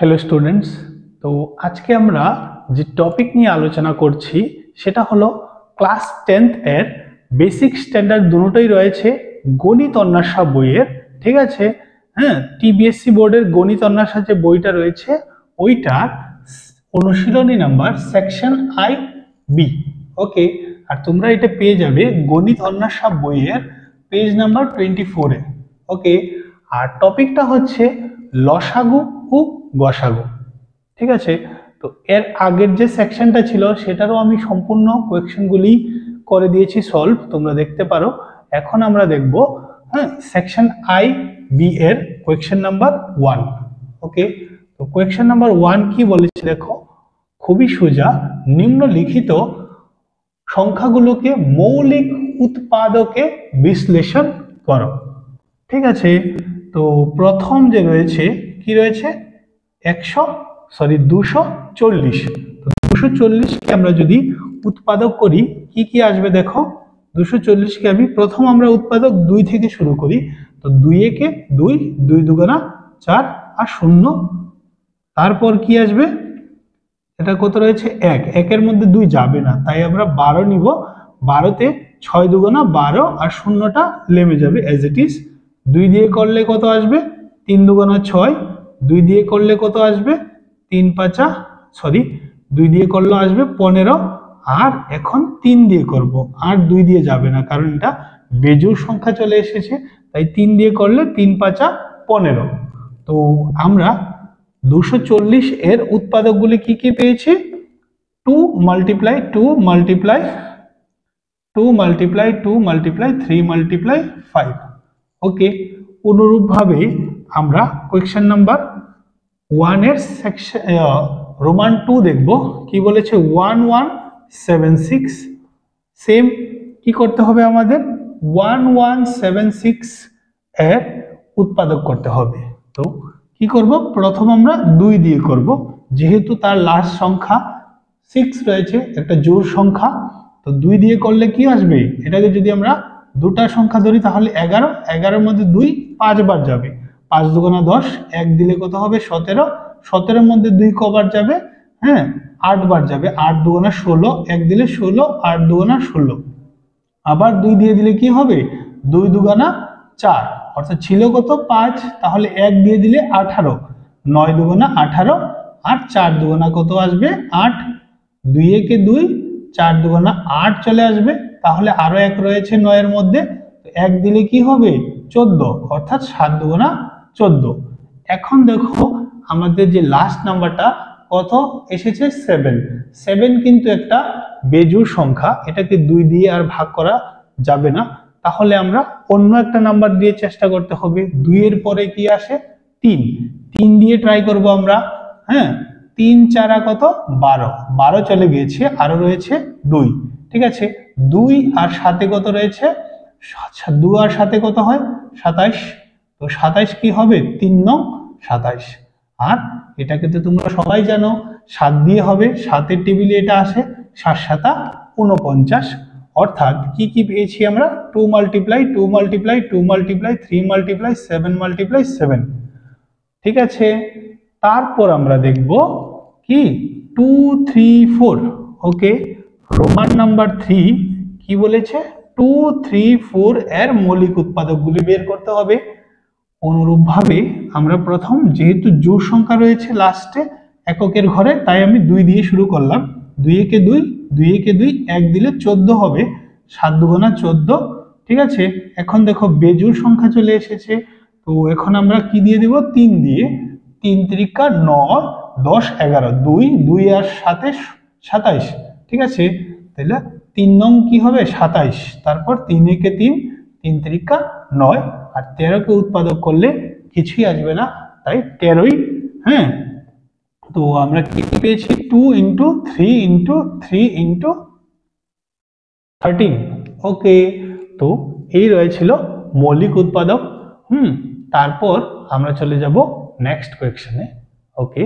Hello students, তো আজকে আমরা যে টপিক নিয়ে আলোচনা করছি সেটা হলো ক্লাস 10th এর বেসিক স্ট্যান্ডার্ড দুটোই রয়েছে গণিত অন্বেষা বইয়ের। ঠিক আছে, হ্যাঁ, টিবিএসসি বোর্ডের গণিত অন্বেষা যে বইটা রয়েছে ওইটার অনুশীলনী নাম্বার সেকশন আই বি। ওকে, আর তোমরা এটা পেয়ে যাবে গণিত অন্বেষা বইয়ের পেজ নাম্বার 24-এ। ওকে, আর টপিকটা হচ্ছে লসাগু ও গসাগু। ঠিক আছে, তো এর আগের যে সেকশনটা ছিল সেটারও আমি সম্পূর্ণ কোয়েকশনগুলি করে দিয়েছি সলভ, তোমরা দেখতে পারো। এখন আমরা দেখব সেকশন আই বি এর কোয়েকশন নাম্বার 1। ওকে, তো কোয়েকশন নাম্বার 1 কি বলেছে দেখো, খুবই সোজা। নিম্নলিখিত সংখ্যাগুলোকে মৌলিক উৎপাদকে বিশ্লেষণ করো। ঠিক আছে, তো প্রথম যে রয়েছে কি রয়েছে 240। তো 240কে আমরা যদি উৎপাদক করি কি কি আসবে দেখো। 240কে আমি প্রথম আমরা উৎপাদক 2 থেকে শুরু করি। তো 2 একে 2, 2 দুগুণা 4 আর 0। তারপর কি আসবে, এটা কত রয়েছে 1, 1 এর মধ্যে 2 যাবে না, তাই আমরা 12 নিব। 12তে 6 দুগুণা 12 আর 0টা নেমে যাবে এজ ইট ইজ। 2 দিয়ে করলে কত আসবে 3 দুগুণা 6, 2 দিয়ে করলে কত আসবে 2 দিয়ে করলে আসবে 15। আর এখন 3 দিয়ে করব, আর 2 দিয়ে যাবে না কারণ এটা বেজোড় সংখ্যা চলে এসেছে, তাই 3 দিয়ে করলে 3 5 15। তো আমরা 240 এর উৎপাদকগুলি কি কি পেয়েছি, 2 multiply 2 multiply 2 multiply 2 multiply 3 multiply 5। ওকে, অনুরূপভাবে আমরা কোয়েকশন নাম্বার 1 এর সেকশন রোমান 2 দেখব। কি বলেছে 1176। সেম কি করতে হবে আমাদের 1176 এর উৎপাদক করতে হবে। তো কি করব, প্রথম আমরা 2 দিয়ে করব, যেহেতু তার লাস্ট সংখ্যা 6 রয়েছে, একটা জোড় সংখ্যা। তো 2 দিয়ে করলে কি আসবে, এটাকে যদি আমরা দুটা সংখ্যা ধরি তাহলে 11, 11 এর মধ্যে 2 5 বার যাবে, 5 দুগুণা 10, 1 দিলে কত হবে 17, 17 এর মধ্যে 2 কবার যাবে, 8 বার যাবে, 8 দুগুণা 16, 1 দিলে 16, 8 দুগুণা 16। আবার 2 দিয়ে দিলে কি হবে 2 দুগুণা 4, অর্থাৎ ছিল কত 5, তাহলে 1 দিয়ে দিলে 18, 9 দুগুণা 18 আর 4 দুগুণা কত আসবে 8। 2 একে 2, 4 দুগুণা 8 চলে আসবে, তাহলে আরো 1 রয়েছে 9 এর মধ্যে, 1 দিলে কি হবে 14, অর্থাৎ 7 দুগুণা 14। এখন দেখো আমাদের যে লাস্ট নাম্বারটা কত এসেছে 7। 7 কিন্তু একটা বেজোড় সংখ্যা, এটাকে 2 দিয়ে আর ভাগ করা যাবে না, তাহলে আমরা অন্য একটা নাম্বার দিয়ে চেষ্টা করতে হবে। 2 এর পরে কি আসে 3, 3 দিয়ে ট্রাই করব আমরা। 3 4 কত 12, 12 চলে গিয়েছে, আরো রয়েছে 2। ঠিক আছে, 2 আর 7 কত রয়েছে, 2 আর 7 কত হয় 27। তো 27 কি হবে 3 9 27। আর এটাকে তো তোমরা সবাই জানো 7 দিয়ে হবে, 7 এর টেবিলে এটা আসে 7 7 49। অর্থাৎ কি কি পেয়েছি আমরা 2 multiply 2 multiply 2 multiply 3 multiply 7 multiply 7। ঠিক আছে, তারপর আমরা দেখব কি 2 3 4। ওকে, রোমান নাম্বার 3 কি বলেছে 2 3 4 এর মৌলিক উৎপাদকগুলি বের করতে হবে। অনুরূপভাবে আমরা প্রথম, যেহেতু জোড় সংখ্যা রয়েছে লাস্টে এককের ঘরে, তাই আমি 2 দিয়ে শুরু করলাম। 2 একে 2, 2 একে 2, 1 দিলে 14 হবে, 7 দুগুণা 14। ঠিক আছে, এখন দেখো বেজোড় সংখ্যা চলে এসেছে, তো এখন আমরা কি দিয়ে দেব 3 দিয়ে। 3 3 9 10 11, 2 2 আর 7 27। ঠিক আছে, তাহলে 3 নং কি হবে 27, তারপর 3 একে 3, 3 3 9 আর 13 কে উৎপাদক করলে কিছুই আসবে না, তাই 13ই। তো আমরা কি পেয়েছি 2 × 3 × 3 × 13। ওকে, তো এই রয়েছিল মৌলিক উৎপাদক। তারপর আমরা চলে যাব নেক্সট কোয়েকশনে। ওকে,